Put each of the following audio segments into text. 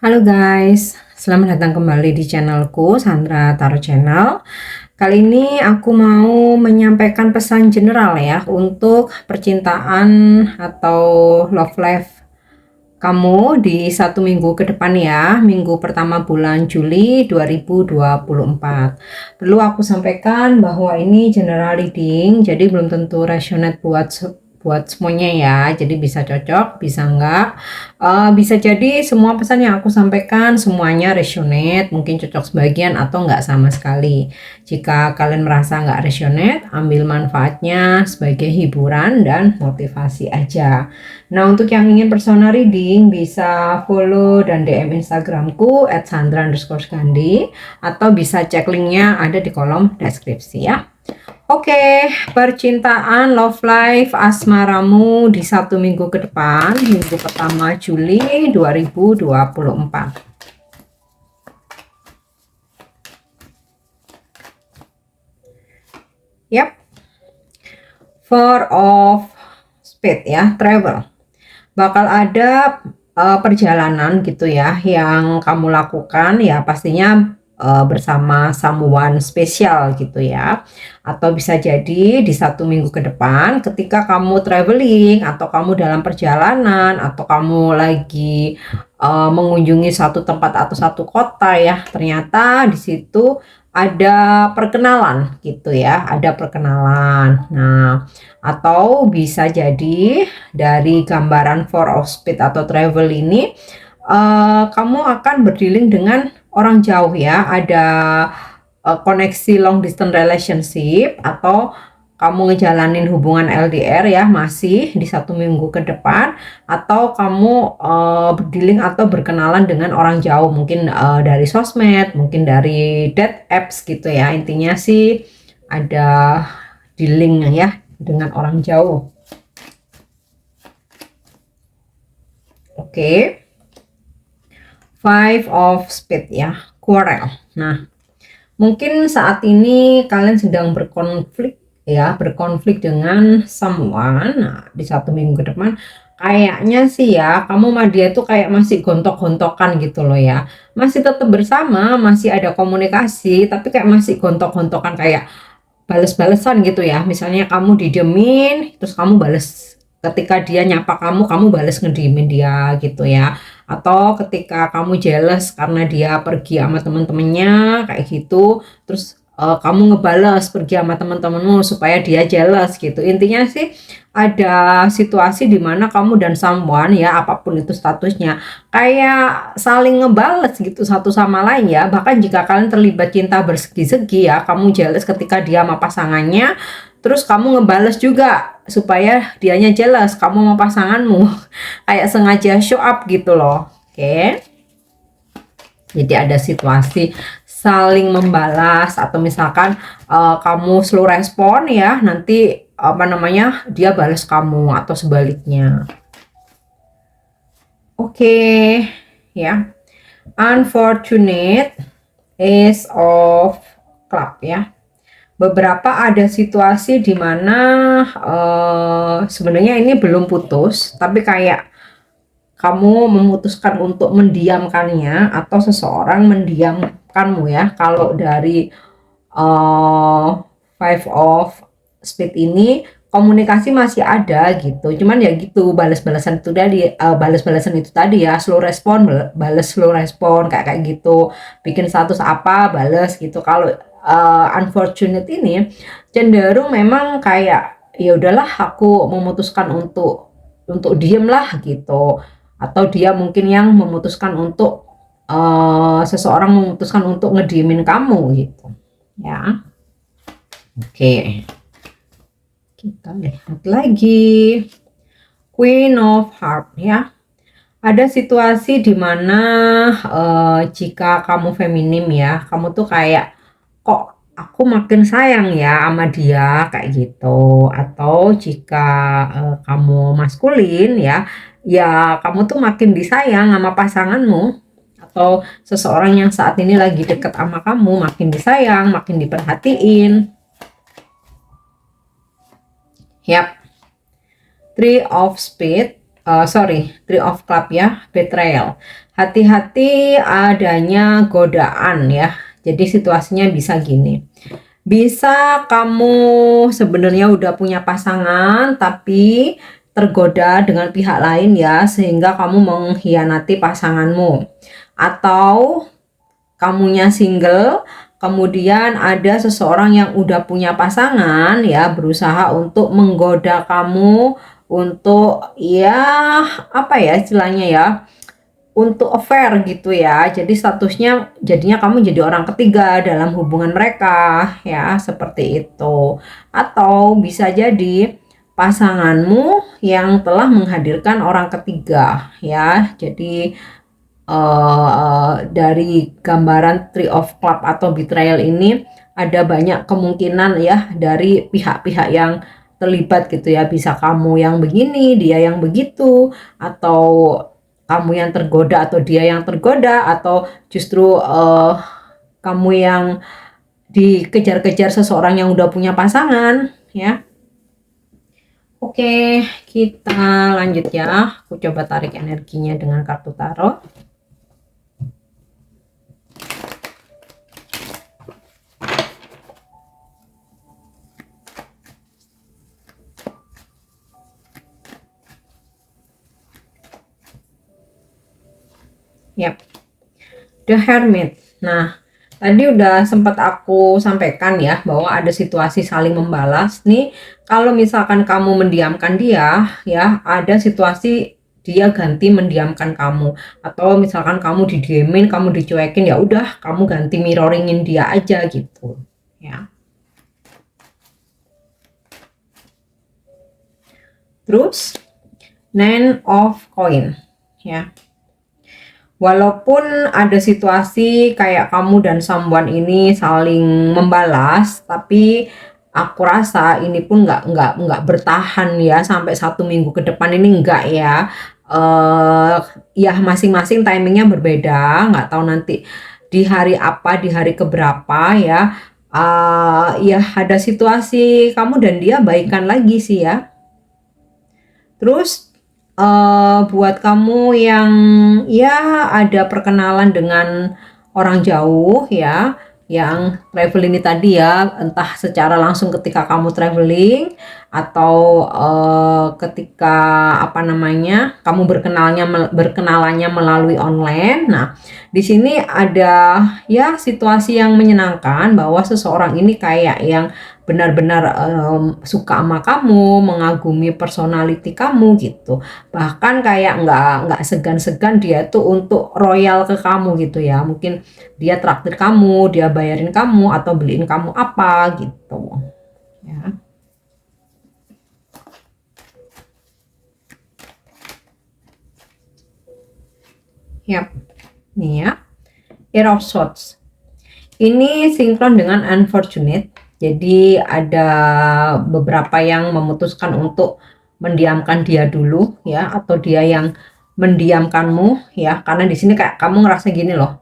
Halo guys, selamat datang kembali di channelku Sandra Tarot Channel. Kali ini aku mau menyampaikan pesan general ya untuk percintaan atau love life kamu di 1 minggu ke depan ya, minggu pertama bulan Juli 2024. Perlu aku sampaikan bahwa ini general reading, jadi belum tentu resonate buat semuanya ya, jadi bisa cocok, bisa enggak. Bisa jadi semua pesan yang aku sampaikan semuanya resonate, mungkin cocok sebagian atau enggak sama sekali. Jika kalian merasa enggak resonate, ambil manfaatnya sebagai hiburan dan motivasi aja. Nah, untuk yang ingin personal reading bisa follow dan DM Instagramku @sandra_gandhi atau bisa cek linknya ada di kolom deskripsi ya. Oke, percintaan, love life, asmaramu di 1 minggu ke depan, minggu pertama Juli 2024. Yap, Four of Spades ya, travel. Bakal ada perjalanan gitu ya yang kamu lakukan ya, pastinya bersama someone spesial gitu ya, atau bisa jadi di 1 minggu ke depan ketika kamu traveling atau kamu dalam perjalanan atau kamu lagi mengunjungi satu tempat atau satu kota ya, ternyata di situ ada perkenalan gitu ya, ada perkenalan. Nah, atau bisa jadi dari gambaran Four of Spades atau travel ini kamu akan berdealing dengan orang jauh ya, ada koneksi long distance relationship atau kamu ngejalanin hubungan LDR ya, masih di 1 minggu ke depan, atau kamu berdealing atau berkenalan dengan orang jauh, mungkin dari sosmed, mungkin dari date apps gitu ya. Intinya sih ada dealing ya dengan orang jauh. Oke. Five of Spades ya, quarrel. Nah, mungkin saat ini kalian sedang berkonflik ya, berkonflik dengan someone. Nah, di 1 minggu ke depan kayaknya sih ya, kamu sama dia tuh kayak masih gontok-gontokan gitu loh ya. Masih tetap bersama, masih ada komunikasi, tapi kayak masih gontok-gontokan, kayak bales-balesan gitu ya. Misalnya kamu didiemin, terus kamu bales. Ketika dia nyapa kamu, kamu bales ngediemin dia gitu ya. Atau ketika kamu jealous karena dia pergi sama temen-temennya kayak gitu, terus kamu ngebales pergi sama temen-temenmu supaya dia jealous gitu. Intinya sih ada situasi dimana kamu dan someone ya, apapun itu statusnya, kayak saling ngebales gitu satu sama lain ya. Bahkan jika kalian terlibat cinta bersegi-segi ya, kamu jealous ketika dia sama pasangannya, terus kamu ngebales juga supaya dianya jealous kamu sama pasanganmu. Kayak sengaja show up gitu loh. Oke. Jadi ada situasi saling membalas, atau misalkan kamu slow respon ya, nanti apa namanya, dia balas kamu atau sebaliknya. Oke, ya. Unfortunate Ace of Club ya. Beberapa ada situasi di mana sebenarnya ini belum putus, tapi kayak kamu memutuskan untuk mendiamkannya atau seseorang mendiamkanmu ya. Kalau dari Five of Spades ini komunikasi masih ada gitu, cuman ya gitu, balas-balasan itu tadi, balas-balasan itu tadi ya, slow respon, balas slow respon kayak gitu, bikin status apa balas gitu. Kalau unfortunate ini cenderung memang kayak ya udahlah, aku memutuskan untuk diem lah gitu, atau dia mungkin yang memutuskan untuk seseorang memutuskan untuk ngediemin kamu gitu. ya. Oke, kita lihat lagi Queen of Heart ya. Ada situasi di mana jika kamu feminim ya, kamu tuh kayak kok aku makin sayang ya sama dia kayak gitu. Atau jika kamu maskulin ya, ya kamu tuh makin disayang sama pasanganmu. Atau seseorang yang saat ini lagi deket sama kamu makin disayang, makin diperhatiin. Yap, Three of Spades. Three of Cup ya, betrayal. Hati-hati adanya godaan ya. Jadi situasinya bisa gini. Bisa kamu sebenarnya udah punya pasangan tapi tergoda dengan pihak lain ya, sehingga kamu mengkhianati pasanganmu. Atau kamunya single, kemudian ada seseorang yang udah punya pasangan ya berusaha untuk menggoda kamu untuk ya apa ya istilahnya ya, untuk affair gitu ya. Jadi statusnya jadinya kamu jadi orang ketiga dalam hubungan mereka ya, seperti itu. Atau bisa jadi pasanganmu yang telah menghadirkan orang ketiga ya. Jadi dari gambaran Three of Club atau betrayal ini ada banyak kemungkinan ya dari pihak-pihak yang terlibat gitu ya. Bisa kamu yang begini, dia yang begitu, atau kamu yang tergoda atau dia yang tergoda, atau justru kamu yang dikejar-kejar seseorang yang udah punya pasangan ya. Oke, kita lanjut ya. Aku coba tarik energinya dengan kartu tarot. Yap, The Hermit. Nah, tadi udah sempat aku sampaikan ya bahwa ada situasi saling membalas nih. Kalau misalkan kamu mendiamkan dia ya, ada situasi dia ganti mendiamkan kamu. Atau misalkan kamu didiemin, kamu dicuekin, ya udah kamu ganti mirroringin dia aja gitu ya. Terus Nine of Coin ya. Walaupun ada situasi kayak kamu dan someone ini saling membalas, tapi aku rasa ini pun nggak bertahan ya sampai 1 minggu ke depan ini, enggak ya. Ya masing-masing timingnya berbeda, nggak tahu nanti di hari apa, di hari keberapa ya. Ya ada situasi kamu dan dia baikan lagi sih ya. Terus buat kamu yang ya ada perkenalan dengan orang jauh ya, yang traveling ini tadi ya, entah secara langsung ketika kamu traveling atau ketika apa namanya kamu berkenalannya melalui online. Nah, di sini ada ya situasi yang menyenangkan bahwa seseorang ini kayak yang benar-benar suka sama kamu, mengagumi personality kamu gitu. Bahkan kayak nggak segan-segan dia tuh untuk royal ke kamu gitu ya. Mungkin dia traktir kamu, dia bayarin kamu atau beliin kamu apa gitu ya. Yap, nih ya, Air of Swords. Ini sinkron dengan unfortunate. Jadi ada beberapa yang memutuskan untuk mendiamkan dia dulu ya, atau dia yang mendiamkanmu ya, karena di sini kayak kamu ngerasa gini loh.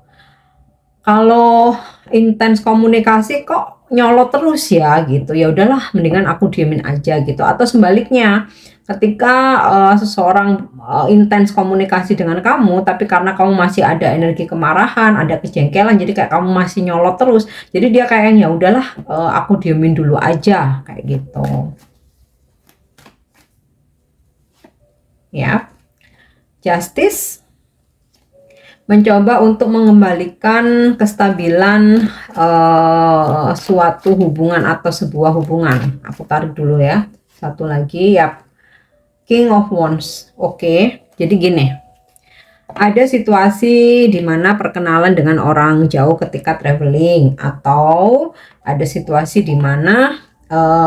Kalau intens komunikasi kok nyolot terus ya gitu. Ya udahlah, mendingan aku diemin aja gitu. Atau sebaliknya, ketika seseorang intens komunikasi dengan kamu, tapi karena kamu masih ada energi kemarahan, ada kejengkelan, jadi kayak kamu masih nyolot terus. Jadi dia kayak ya udahlah, aku diemin dulu aja kayak gitu. Ya. Justice mencoba untuk mengembalikan kestabilan suatu hubungan atau sebuah hubungan. Aku tarik dulu ya. Satu lagi ya, King of Wands. Oke, jadi gini. Ada situasi di mana perkenalan dengan orang jauh ketika traveling, atau ada situasi di mana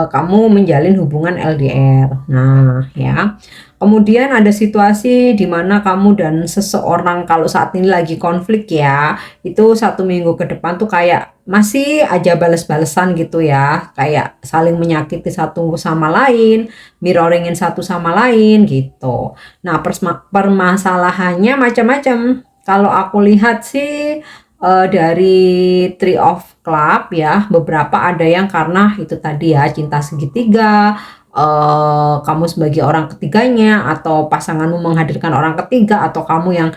kamu menjalin hubungan LDR. Nah, ya. Kemudian ada situasi di mana kamu dan seseorang, kalau saat ini lagi konflik ya, itu 1 minggu ke depan tuh kayak masih aja bales-balesan gitu ya, kayak saling menyakiti satu sama lain, mirroringin satu sama lain gitu. Nah, permasalahannya macam-macam. Kalau aku lihat sih dari Three of Club ya, beberapa ada yang karena itu tadi ya, cinta segitiga, kamu sebagai orang ketiganya, atau pasanganmu menghadirkan orang ketiga, atau kamu yang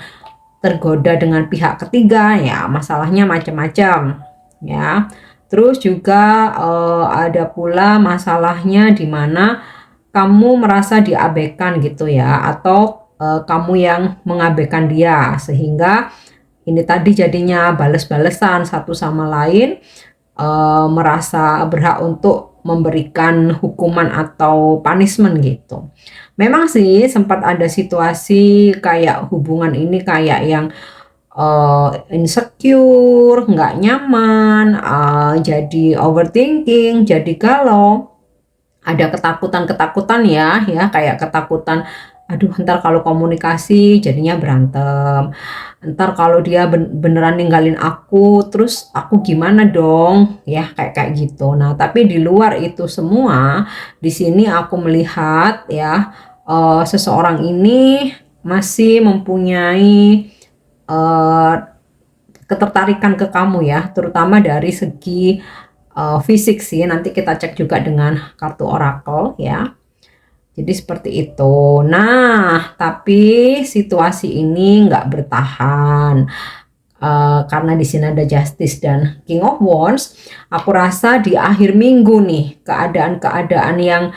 tergoda dengan pihak ketiga ya, masalahnya macam-macam ya. Terus juga ada pula masalahnya di mana kamu merasa diabaikan gitu ya, atau kamu yang mengabaikan dia, sehingga ini tadi jadinya bales-balesan satu sama lain, merasa berhak untuk memberikan hukuman atau punishment gitu. Memang sih sempat ada situasi kayak hubungan ini kayak yang insecure, nggak nyaman, jadi overthinking, jadi galau, ada ketakutan-ketakutan ya kayak ketakutan, aduh ntar kalau komunikasi jadinya berantem, ntar kalau dia beneran ninggalin aku terus aku gimana dong ya, kayak kayak gitu. Nah, tapi di luar itu semua, di sini aku melihat ya, seseorang ini masih mempunyai eh, ketertarikan ke kamu ya, terutama dari segi fisik sih. Nanti kita cek juga dengan kartu oracle ya. Jadi seperti itu. Nah, tapi situasi ini nggak bertahan. Karena di sini ada Justice dan King of Wands. Aku rasa di akhir minggu nih, keadaan-keadaan yang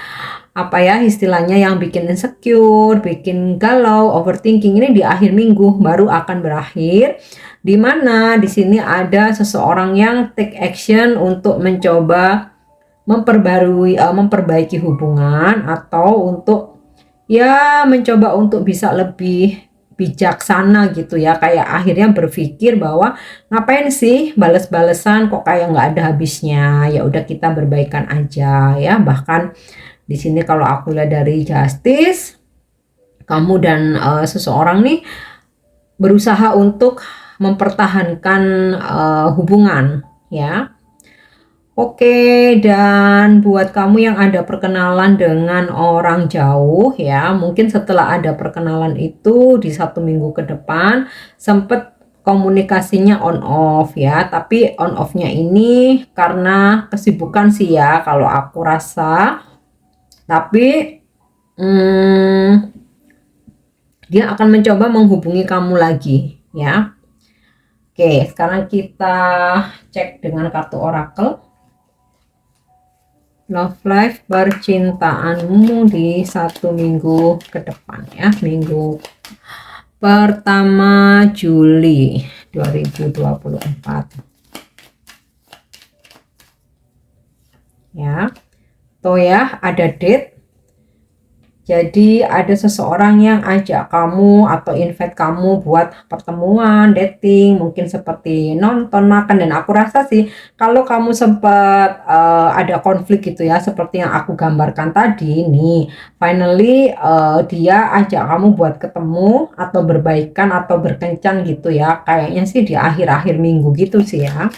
apa ya istilahnya, yang bikin insecure, bikin galau, overthinking ini di akhir minggu baru akan berakhir. Di mana di sini ada seseorang yang take action untuk mencoba memperbaiki hubungan, atau untuk ya mencoba untuk bisa lebih bijaksana gitu ya, kayak akhirnya berpikir bahwa ngapain sih bales-balesan, kok kayak nggak ada habisnya, ya udah kita berbaikan aja ya. Bahkan di sini kalau aku lihat dari Justice, kamu dan seseorang nih berusaha untuk mempertahankan hubungan ya. Oke, dan buat kamu yang ada perkenalan dengan orang jauh ya, mungkin setelah ada perkenalan itu di 1 minggu ke depan sempet komunikasinya on off ya, tapi on off-nya ini karena kesibukan sih ya kalau aku rasa. Tapi dia akan mencoba menghubungi kamu lagi ya. Oke, sekarang kita cek dengan kartu oracle. Love life percintaanmu di 1 minggu ke depan ya, minggu pertama Juli 2024 ya. Tuh ya, ada date. Jadi ada seseorang yang ajak kamu atau invite kamu buat pertemuan, dating, mungkin seperti nonton, makan. Dan aku rasa sih kalau kamu sempat ada konflik gitu ya, seperti yang aku gambarkan tadi nih, finally dia ajak kamu buat ketemu atau berbaikan atau berkencan gitu ya. Kayaknya sih di akhir-akhir minggu gitu sih ya.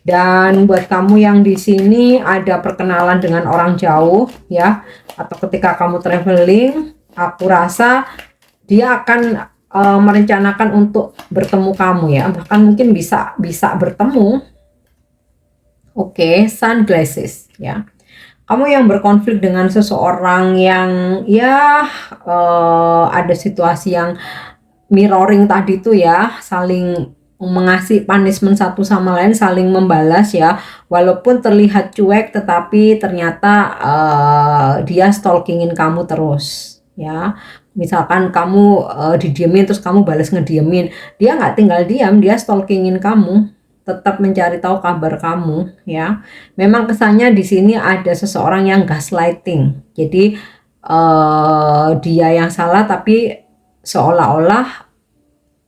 Dan buat kamu yang di sini ada perkenalan dengan orang jauh ya, atau ketika kamu traveling, aku rasa dia akan merencanakan untuk bertemu kamu ya, bahkan mungkin bisa bertemu. Oke, sunglasses ya. Kamu yang berkonflik dengan seseorang yang ya ada situasi yang mirroring tadi tuh ya, saling mengasih punishment satu sama lain, saling membalas ya, walaupun terlihat cuek tetapi ternyata dia stalkingin kamu terus ya. Misalkan kamu didiemin terus kamu balas ngediemin, dia nggak tinggal diam, dia stalkingin kamu, tetap mencari tahu kabar kamu ya. Memang kesannya di sini ada seseorang yang gaslighting, jadi dia yang salah tapi seolah-olah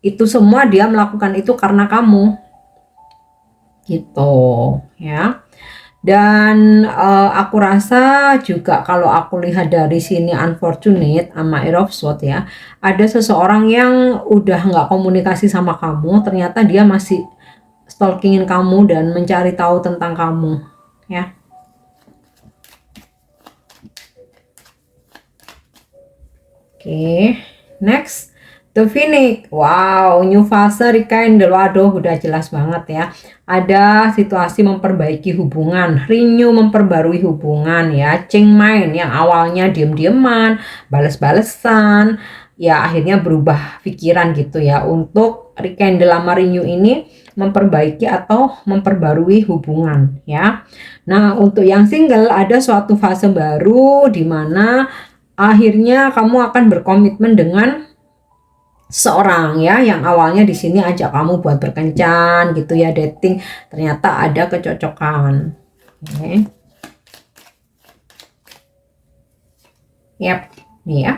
itu semua dia melakukan itu karena kamu gitu ya. Dan aku rasa juga kalau aku lihat dari sini unfortunate sama Air of Swords ya, ada seseorang yang udah nggak komunikasi sama kamu, ternyata dia masih stalkingin kamu dan mencari tahu tentang kamu ya. Oke, next. The Phoenix, wow, new fase rekindle, waduh udah jelas banget ya. Ada situasi memperbaiki hubungan, renew memperbarui hubungan ya. Change mind yang awalnya diem-dieman, bales-balesan, ya akhirnya berubah pikiran gitu ya. Untuk rekindle sama renew ini memperbaiki atau memperbarui hubungan ya. Nah, untuk yang single ada suatu fase baru di mana akhirnya kamu akan berkomitmen dengan seorang ya, yang awalnya di sini ajak kamu buat berkencan gitu ya, dating, ternyata ada kecocokan. Oke. Yap, nih ya.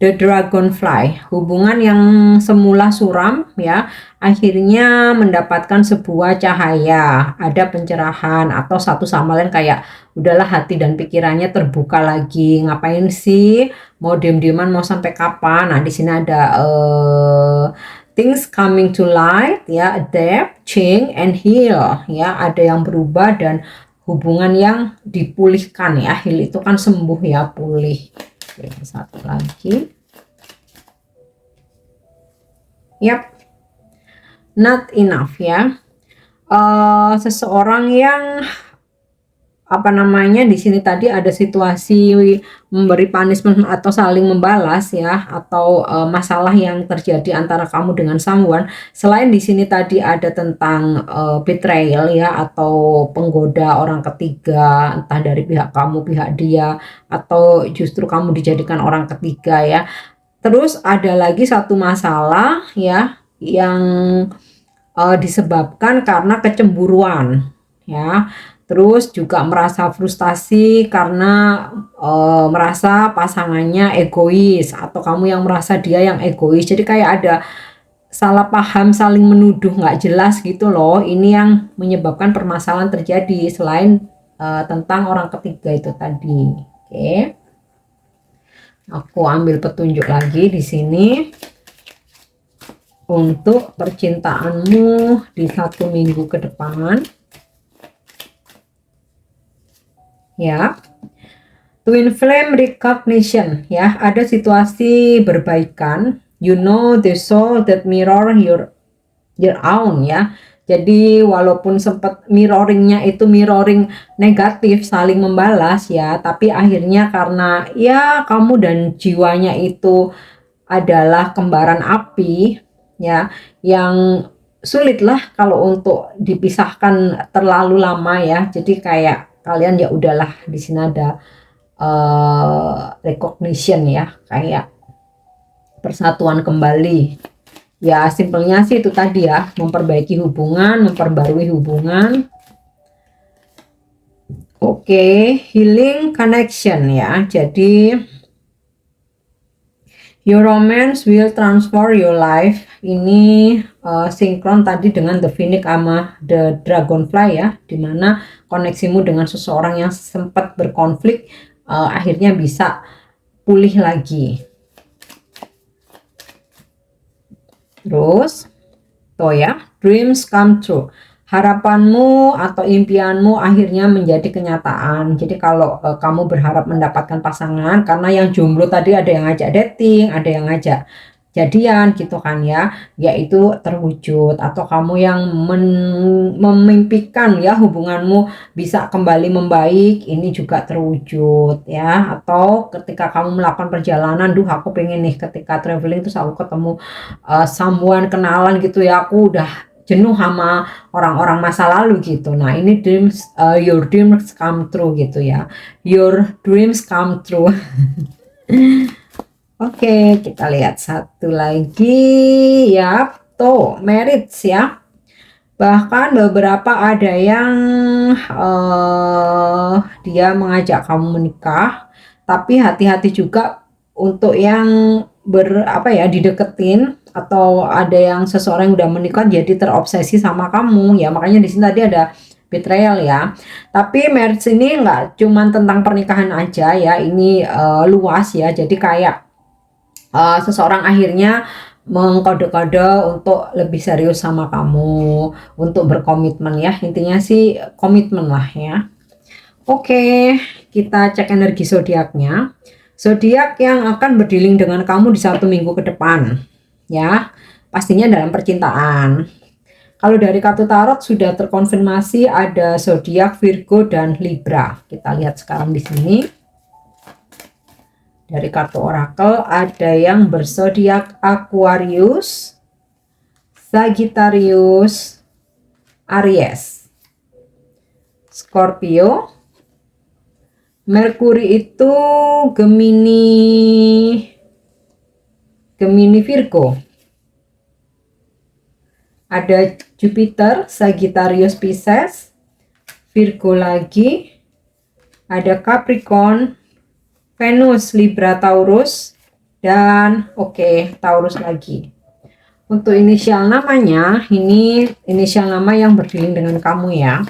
The Dragonfly, hubungan yang semula suram ya, akhirnya mendapatkan sebuah cahaya, ada pencerahan atau satu sama lain kayak udahlah hati dan pikirannya terbuka lagi. Ngapain sih? Mau diem-dieman mau sampai kapan? Nah, di sini ada things coming to light ya, adapt, change and heal ya, ada yang berubah dan hubungan yang dipulihkan ya. Heal itu kan sembuh ya, pulih. Oke, satu lagi. Yap, not enough ya. Seseorang yang apa namanya di sini tadi ada situasi memberi punishment atau saling membalas ya, atau masalah yang terjadi antara kamu dengan someone. Selain di sini tadi ada tentang betrayal ya, atau penggoda orang ketiga, entah dari pihak kamu pihak dia, atau justru kamu dijadikan orang ketiga ya. Terus ada lagi satu masalah ya yang disebabkan karena kecemburuan ya. Terus juga merasa frustasi karena merasa pasangannya egois, atau kamu yang merasa dia yang egois. Jadi kayak ada salah paham, saling menuduh nggak jelas gitu loh. Ini yang menyebabkan permasalahan terjadi selain tentang orang ketiga itu tadi. Oke. Aku ambil petunjuk lagi di sini untuk percintaanmu di 1 minggu ke depan. Ya. Twin flame recognition ya, ada situasi berbaikan. You know the soul that mirror your own ya. Jadi walaupun sempat mirroringnya itu mirroring negatif, saling membalas ya, tapi akhirnya karena ya kamu dan jiwanya itu adalah kembaran api ya, yang sulit lah kalau untuk dipisahkan terlalu lama ya. Jadi kayak kalian ya udahlah, di sini ada recognition ya, kayak persatuan kembali. Ya simpelnya sih itu tadi ya, memperbaiki hubungan, memperbarui hubungan. Oke, healing connection ya. Jadi your romance will transform your life. Ini sinkron tadi dengan The Phoenix sama The Dragonfly ya, dimana koneksimu dengan seseorang yang sempat berkonflik akhirnya bisa pulih lagi. Terus tuh ya, dreams come true, harapanmu atau impianmu akhirnya menjadi kenyataan. Jadi kalau kamu berharap mendapatkan pasangan, karena yang jomblo tadi ada yang ngajak dating, ada yang ngajak jadian gitu kan ya, yaitu terwujud. Atau kamu yang memimpikan ya hubunganmu bisa kembali membaik, ini juga terwujud ya. Atau ketika kamu melakukan perjalanan, duh aku pengen nih ketika traveling terus aku ketemu someone, kenalan gitu ya, aku udah jenuh sama orang-orang masa lalu gitu. Nah ini dreams, your dreams come true gitu ya, your dreams come true. Oke, kita lihat satu lagi ya, tuh marriage ya. Bahkan beberapa ada yang dia mengajak kamu menikah, tapi hati-hati juga untuk yang dideketin, atau ada yang seseorang yang udah menikah jadi terobsesi sama kamu ya, makanya di sini tadi ada betrayal ya. Tapi marriage ini nggak cuman tentang pernikahan aja ya, ini luas ya, jadi kayak seseorang akhirnya mengkode-kode untuk lebih serius sama kamu, untuk berkomitmen ya, intinya sih komitmen lah ya. Oke, kita cek energi zodiaknya. Zodiak yang akan berdealing dengan kamu di 1 minggu ke depan, ya, pastinya dalam percintaan. Kalau dari kartu tarot sudah terkonfirmasi ada zodiak Virgo dan Libra. Kita lihat sekarang di sini. Dari kartu orakel ada yang berzodiak Aquarius, Sagittarius, Aries, Scorpio, Merkuri itu Gemini Virgo. Ada Jupiter, Sagittarius Pisces, Virgo lagi. Ada Capricorn, Venus Libra Taurus, dan Taurus lagi. Untuk inisial namanya, ini inisial nama yang berdealing dengan kamu ya.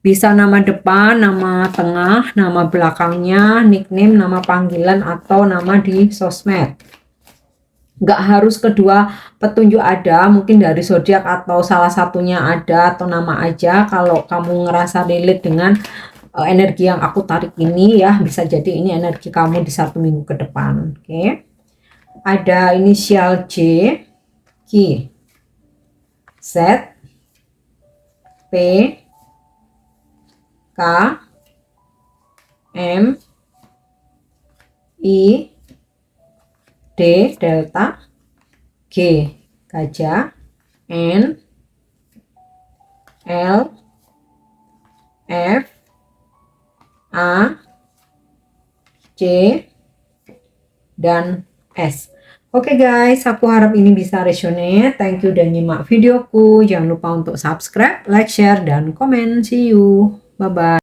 Bisa nama depan, nama tengah, nama belakangnya, nickname, nama panggilan, atau nama di sosmed. Nggak harus kedua petunjuk ada, mungkin dari zodiak atau salah satunya ada, atau nama aja. Kalau kamu ngerasa relate dengan energi yang aku tarik ini ya, bisa jadi ini energi kamu di 1 minggu ke depan. Oke. Ada inisial J, Q, Z, P, K, M, I, D, Delta, G, Gajah, N, L, F, A, C, dan S. Oke guys, aku harap ini bisa resonate. Thank you udah nyimak videoku. Jangan lupa untuk subscribe, like, share, dan komen. See you. Bye-bye.